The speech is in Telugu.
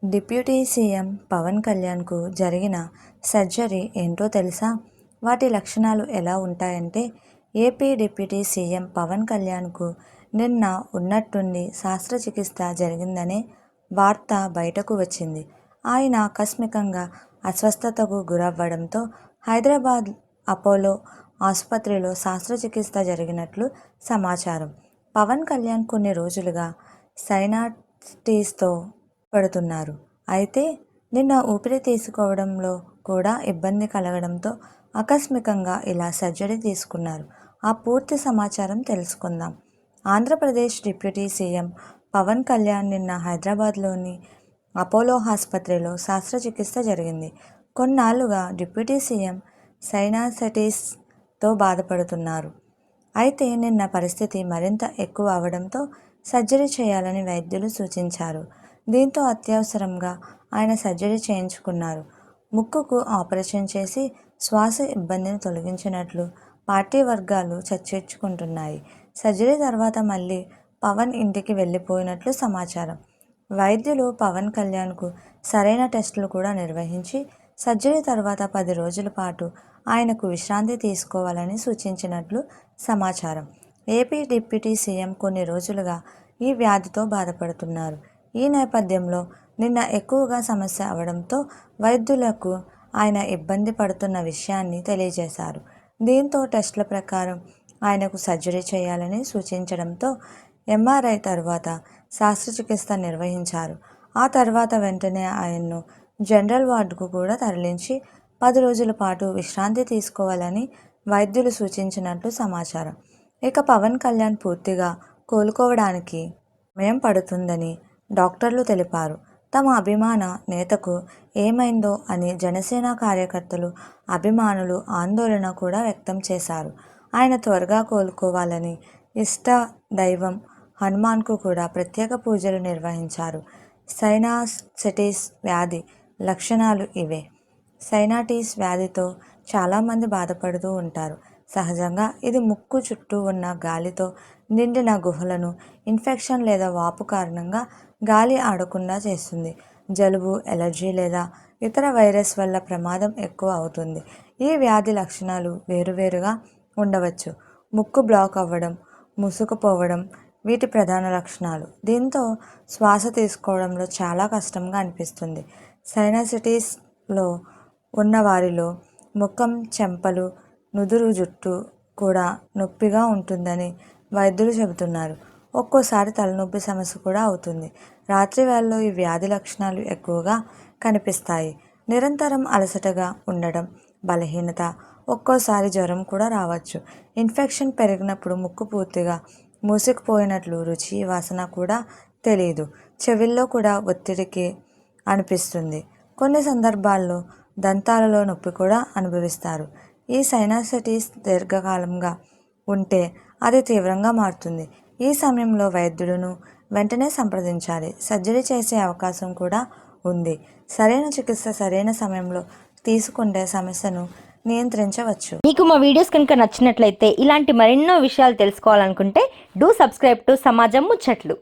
డిప్యూటీ సీఎం పవన్ కళ్యాణ్కు జరిగిన సర్జరీ ఏంటో తెలుసా? వాటి లక్షణాలు ఎలా ఉంటాయంటే, ఏపీ డిప్యూటీ సీఎం పవన్ కళ్యాణ్కు నిన్న ఉన్నట్టుండి శస్త్రచికిత్స జరిగిందనే వార్త బయటకు వచ్చింది. ఆయన ఆకస్మికంగా అస్వస్థతకు గురవ్వడంతో హైదరాబాద్ అపోలో ఆసుపత్రిలో శస్త్రచికిత్స జరిగినట్లు సమాచారం. పవన్ కళ్యాణ్ కొన్ని రోజులుగా సైనసైటిస్తో పడుతున్నారు. అయితే నిన్న ఊపిరి తీసుకోవడంలో కూడా ఇబ్బంది కలగడంతో ఆకస్మికంగా ఇలా సర్జరీ తీసుకున్నారు. ఆ పూర్తి సమాచారం తెలుసుకుందాం. ఆంధ్రప్రదేశ్ డిప్యూటీ సీఎం పవన్ కళ్యాణ్ నిన్న హైదరాబాద్లోని అపోలో ఆసుపత్రిలో శస్త్రచికిత్స జరిగింది. కొన్నాళ్లుగా డిప్యూటీ సీఎం సైనసైటిస్తో బాధపడుతున్నారు. అయితే నిన్న పరిస్థితి మరింత ఎక్కువ అవడంతో సర్జరీ చేయాలని వైద్యులు సూచించారు. దీంతో అత్యవసరంగా ఆయన సర్జరీ చేయించుకున్నారు. ముక్కుకు ఆపరేషన్ చేసి శ్వాస ఇబ్బందిని తొలగించినట్లు పార్టీ వర్గాలు చర్చించుకుంటున్నాయి. సర్జరీ తర్వాత మళ్ళీ పవన్ ఇంటికి వెళ్ళిపోయినట్లు సమాచారం. వైద్యులు పవన్ కళ్యాణ్కు సరైన టెస్టులు కూడా నిర్వహించి సర్జరీ తర్వాత 10 రోజుల పాటు ఆయనకు విశ్రాంతి తీసుకోవాలని సూచించినట్లు సమాచారం. ఏపీ డిప్యూటీ సీఎం కొన్ని రోజులుగా ఈ వ్యాధితో బాధపడుతున్నారు. ఈ నేపథ్యంలో నిన్న ఎక్కువగా సమస్య అవడంతో వైద్యులకు ఆయన ఇబ్బంది పడుతున్న విషయాన్ని తెలియజేశారు. దీంతో టెస్టుల ప్రకారం ఆయనకు సర్జరీ చేయాలని సూచించడంతో ఎంఆర్ఐ తర్వాత శస్త్రచికిత్స నిర్వహించారు. ఆ తర్వాత వెంటనే ఆయన్ను జనరల్ వార్డుకు కూడా తరలించి 10 రోజుల పాటు విశ్రాంతి తీసుకోవాలని వైద్యులు సూచించినట్లు సమాచారం. ఇక పవన్ కళ్యాణ్ పూర్తిగా కోలుకోవడానికి సమయం పడుతుందని డాక్టర్లు తెలిపారు. తమ అభిమాన నేతకు ఏమైందో అని జనసేన కార్యకర్తలు, అభిమానులు ఆందోళన కూడా వ్యక్తం చేశారు. ఆయన త్వరగా కోలుకోవాలని ఇష్ట దైవం హనుమాన్కు కూడా ప్రత్యేక పూజలు నిర్వహించారు. సైనసైటిస్ వ్యాధి లక్షణాలు ఇవే. సైనసైటిస్ వ్యాధితో చాలామంది బాధపడుతూ ఉంటారు. సహజంగా ఇది ముక్కు చుట్టూ ఉన్న గాలితో నిండిన గుహలను ఇన్ఫెక్షన్ లేదా వాపు కారణంగా గాలి ఆడకుండా చేస్తుంది. జలుబు, ఎలర్జీ లేదా ఇతర వైరస్ వల్ల ప్రమాదం ఎక్కువ అవుతుంది. ఈ వ్యాధి లక్షణాలు వేరువేరుగా ఉండవచ్చు. ముక్కు బ్లాక్ అవ్వడం, మూసుకుపోవడం వీటి ప్రధాన లక్షణాలు. దీంతో శ్వాస తీసుకోవడంలో చాలా కష్టంగా అనిపిస్తుంది. సైనసైటిస్లో ఉన్న వారిలో ముఖం, చెంపలు, నుదురు, జుట్టు కూడా నొప్పిగా ఉంటుందని వైద్యులు చెబుతున్నారు. ఒక్కోసారి తలనొప్పి సమస్య కూడా అవుతుంది. రాత్రి వేళల్లో ఈ వ్యాధి లక్షణాలు ఎక్కువగా కనిపిస్తాయి. నిరంతరం అలసటగా ఉండడం, బలహీనత, ఒక్కోసారి జ్వరం కూడా రావచ్చు. ఇన్ఫెక్షన్ పెరిగినప్పుడు ముక్కు పూర్తిగా మూసుకుపోయినట్లు రుచి, వాసన కూడా తెలియదు. చెవుల్లో కూడా ఒత్తిడికి అనిపిస్తుంది. కొన్ని సందర్భాల్లో దంతాలలో నొప్పి కూడా అనుభవిస్తారు. ఈ సైనసైటిస్ దీర్ఘకాలంగా ఉంటే అది తీవ్రంగా మారుతుంది. ఈ సమయంలో వైద్యులను వెంటనే సంప్రదించాలి. సర్జరీ చేసే అవకాశం కూడా ఉంది. సరైన చికిత్స సరైన సమయంలో తీసుకుంటే సమస్యను నియంత్రించవచ్చు. మీకు మా వీడియోస్ కనుక నచ్చినట్లయితే ఇలాంటి మరెన్నో విషయాలు తెలుసుకోవాలనుకుంటే డూ సబ్స్క్రైబ్ టు సమాజం ముచ్చట్లు.